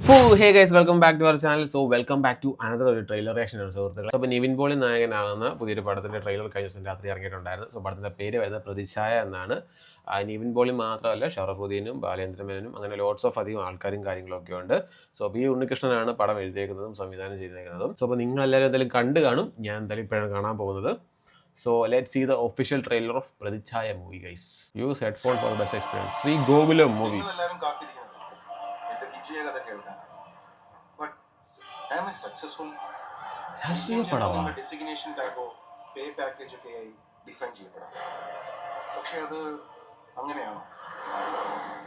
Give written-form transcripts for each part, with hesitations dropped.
Hey guys, welcome back to our channel. So welcome back to another trailer reaction സുഹൃത്തുക്കളെ. അപ്പോൾ നിവിൻ പോളി നായകനാകുന്ന പുതിയൊരു പടത്തിന്റെ ട്രെയിലർ കഴിഞ്ഞ ദിവസം രാത്രി ഇറങ്ങിയിട്ടുണ്ടായിരുന്നു. സോ പടത്തിന്റെ പേര് വരുന്നത് പ്രതിച്ഛായ എന്നാണ്. നിവിൻ പോളി മാത്രമല്ല ഷറഫുദ്ദീനും ബാലേന്ദ്ര മേനോനും അങ്ങനെ ലോട്ട്സ് ഓഫ് അധികം ആൾക്കാരും കാര്യങ്ങളൊക്കെ ഉണ്ട്. സോ ബി ഉണ്ണികൃഷ്ണനാണ് പടം എഴുതിയേക്കുന്നതും സംവിധാനം ചെയ്തേക്കുന്നതും. സോ അപ്പോൾ നിങ്ങളെല്ലാവരും എന്തായാലും കണ്ടു കാണും. ഞാൻ എന്തായാലും ഇപ്പോഴാണ് കാണാൻ പോകുന്നത്. So let's see the official trailer of Pradhichaya movie, guys. Use headphones for the best experience. Sri Gokulam movies. But am I successful? രാഷ്ട്രീയ പടമാണ്. ഡെസിഗ്നേഷൻ ടൈപ്പോ പേ പാക്കേജ് ഒക്കെ ആയി ഡിഫൈൻ ചെയ്യപ്പെടാം. പക്ഷെ അത് അങ്ങനെയാണോ?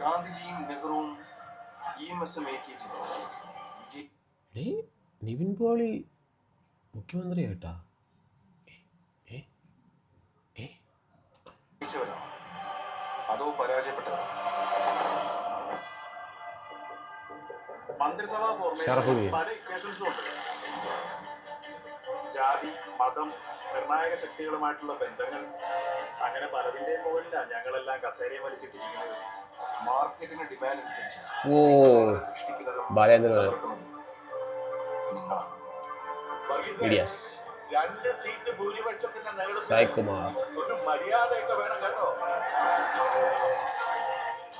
ഗാന്ധിജിയും നെഹ്റുവും EMS നിവിൻ പോളി മുഖ്യമന്ത്രിയായിട്ടാ അതോ പരാജയപ്പെട്ടവരോ? മന്ത്രിസഭാ ഫോർമേഷൻ പല ഇക്വേഷൻസും ഉണ്ട്. ജാതി, മതം, നിർണായക ശക്തികളുമായിട്ടുള്ള ബന്ധങ്ങൾ, അങ്ങനെ പലതിന്റെയും മുകളിലാണ് ഞങ്ങളെല്ലാം കസേരയെ വലിച്ചിട്ടിരിക്കുന്നത്. മാർക്കറ്റിന് ഡിമാൻഡ് അനുസരിച്ച് നിങ്ങളാണ്. രണ്ട് സീറ്റ് ഭൂരിപക്ഷത്തിന്റെ ഒരു മര്യാദയൊക്കെ വേണം കേട്ടോ.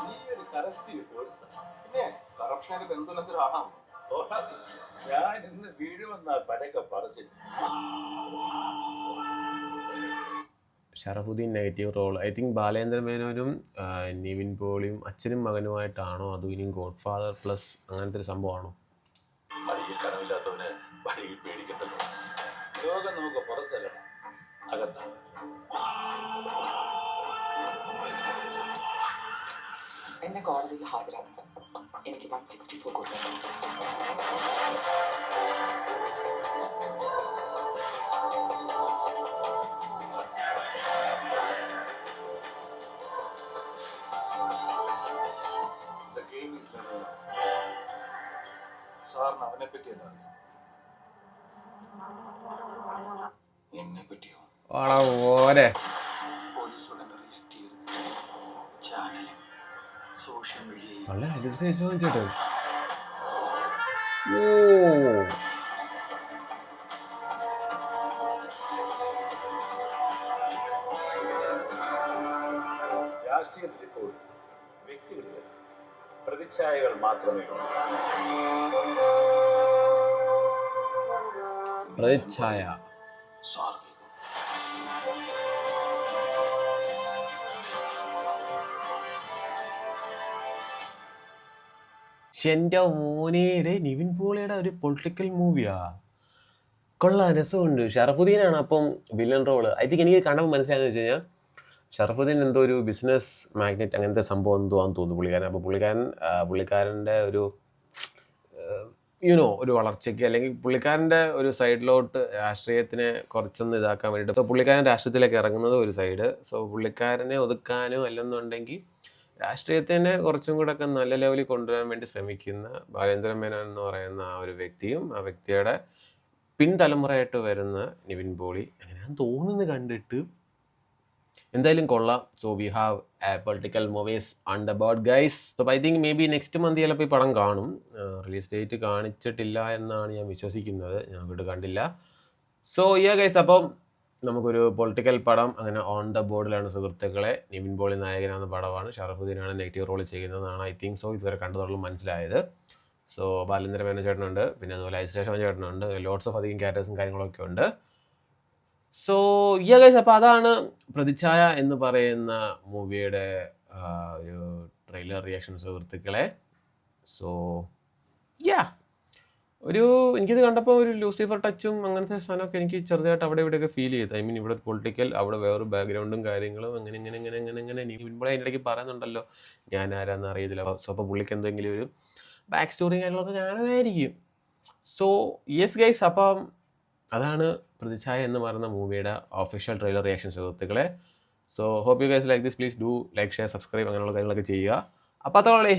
നീ ഒരു കറപ്റ്റീവ് ഫോഴ്സ്. പിന്നെ കറപ്ഷനായിട്ട് ബന്ധുലത്തിലാഹാം. ഞാൻ ഇന്ന് വീഴുമെന്നാ പരക്കെ പറച്ചില്ല. Sharafudheen negative role. I think Balendra മേനോനും നിവിൻ പോളിയും അച്ഛനും മകനുമായിട്ടാണോ അതോ ഇനിയും ഗോഡ് ഫാദർ പ്ലസ് അങ്ങനത്തെ ഒരു സംഭവമാണോ? കടവില്ലാത്തവന് വഴിയിൽ പേടിക്കണ്ടല്ലോ. ലോകം നമുക്ക് പുറത്തല്ലണം, അകത്താണ്. എന്നെ കോടതിയിൽ ഹാജരാകണം. എനിക്ക് 164 കൊടുക്കണം. സാറിന് അവനെ പറ്റി എന്താ അറിയാം? എന്നെ പറ്റിയോ? പോലീസ് ഉടനെ റിയാക്ട് ചെയ്യരുത്. ചാനലും സോഷ്യൽ മീഡിയയും രാഷ്ട്രീയത്തിൽ ഇപ്പോൾ വ്യക്തികളില്ല, പ്രതിച്ഛായകൾ മാത്രമേ ഉള്ളൂ. പ്രതിച്ഛായ എൻ്റെ മോനയുടെ നിവിൻ പോളിയുടെ ഒരു പൊളിറ്റിക്കൽ മൂവിയാ. കൊള്ളാം, രസമുണ്ട്. ഷറഫുദ്ദീനാണ് അപ്പം വില്ലൻ റോള്. ഐ തിങ്ക് എനിക്ക് കണ്ടപ്പോൾ മനസ്സിലായെന്ന് വെച്ച് കഴിഞ്ഞാൽ ഷറഫുദ്ദീൻ എന്തോ ഒരു ബിസിനസ് മാഗ്നറ്റ് അങ്ങനത്തെ സംഭവം എന്തോ ആണെന്ന് തോന്നുന്നു പുള്ളിക്കാരൻ. അപ്പോൾ പുള്ളിക്കാരൻ്റെ ഒരു ഒരു വളർച്ചയ്ക്ക് അല്ലെങ്കിൽ പുള്ളിക്കാരൻ്റെ ഒരു സൈഡിലോട്ട് രാഷ്ട്രീയത്തിനെ കുറച്ചൊന്ന് ഇതാക്കാൻ വേണ്ടിയിട്ട് പുള്ളിക്കാരൻ രാഷ്ട്രീയത്തിലേക്ക് ഇറങ്ങുന്നത് ഒരു സൈഡ്. സോ പുള്ളിക്കാരനെ ഒതുക്കാനോ അല്ലെന്നുണ്ടെങ്കിൽ രാഷ്ട്രീയത്തിനെ കുറച്ചും കൂടെ ഒക്കെ നല്ല ലെവലിൽ കൊണ്ടുവരാൻ വേണ്ടി ശ്രമിക്കുന്ന ബാലേന്ദ്ര മേനോൻ എന്ന് പറയുന്ന ആ ഒരു വ്യക്തിയും ആ വ്യക്തിയുടെ പിൻതലമുറയായിട്ട് വരുന്ന നിവിൻ പോളി അങ്ങനെയാണെന്ന് തോന്നുന്നു കണ്ടിട്ട്. എന്തായാലും കൊള്ളാം. So we have political movies on the board guys. So I think may be next month ചിലപ്പോൾ ഈ പടം കാണും. റിലീസ് ഡേറ്റ് കാണിച്ചിട്ടില്ല എന്നാണ് ഞാൻ വിശ്വസിക്കുന്നത്, ഞാൻ അങ്ങോട്ട് കണ്ടില്ല. സോ ഗൈസ്, അപ്പം നമുക്കൊരു പൊളിറ്റിക്കൽ പടം അങ്ങനെ ഓൺ ദ ബോർഡിലാണ് സുഹൃത്തുക്കളെ. നിവിൻ പോളി നായകനാകുന്ന പടമാണ്. ഷറഫുദ്ദീനാണ് നെഗറ്റീവ് റോൾ ചെയ്യുന്നതാണ് ഐ തിങ്ക്. സോ ഇതുവരെ കണ്ടതുള്ള മനസ്സിലായത്. സോ ബാലേന്ദ്ര മേനോൻ ചേട്ടനുണ്ട്, പിന്നെ അതുപോലെ ഐശ്വര്യ ചേട്ടനുണ്ട്, ലോട്ട്സ് ഓഫ് അധികം ക്യാരക്ടേഴ്സും കാര്യങ്ങളൊക്കെ ഉണ്ട്. സോ ഗൈസ്, അപ്പോൾ അതാണ് പ്രതിച്ഛായ എന്ന് പറയുന്ന മൂവിയുടെ ഒരു ട്രെയിലർ റിയാക്ഷൻ സുഹൃത്തുക്കളെ. സോ എനിക്കിത് കണ്ടപ്പോൾ ഒരു ലൂസിഫർ ടച്ചും അങ്ങനത്തെ സാധനമൊക്കെ എനിക്ക് ചെറുതായിട്ട് അവിടെ ഇവിടെയൊക്കെ ഫീൽ ചെയ്തു. ഐ മീൻ ഇവിടെ പൊളിറ്റിക്കൽ, അവിടെ വേറൊരു ബാക്ക്ഗ്രൗണ്ടും കാര്യങ്ങളും അങ്ങനെ ഇവിടെ അതിൻ്റെ ഇടയ്ക്ക് പറയുന്നുണ്ടല്ലോ ഞാൻ ആരാന്ന് അറിയത്തില്ല. സോ അപ്പോൾ പുള്ളിക്ക് എന്തെങ്കിലും ഒരു ബാക്ക് സ്റ്റോറിയും കാര്യങ്ങളൊക്കെ കാണുമായിരിക്കും. സോ യെസ് ഗൈസ്, അപ്പം അതാണ് പ്രതിച്ഛായ എന്ന് പറയുന്ന മൂവിയുടെ ഒഫീഷ്യൽ ട്രെയിലർ റിയാക്ഷൻ സുഹൃത്തുക്കളെ. So hope you guys like this. Please do like, share, subscribe അങ്ങനെയുള്ള കാര്യങ്ങളൊക്കെ ചെയ്യുക. അപ്പോൾ അത്രേ.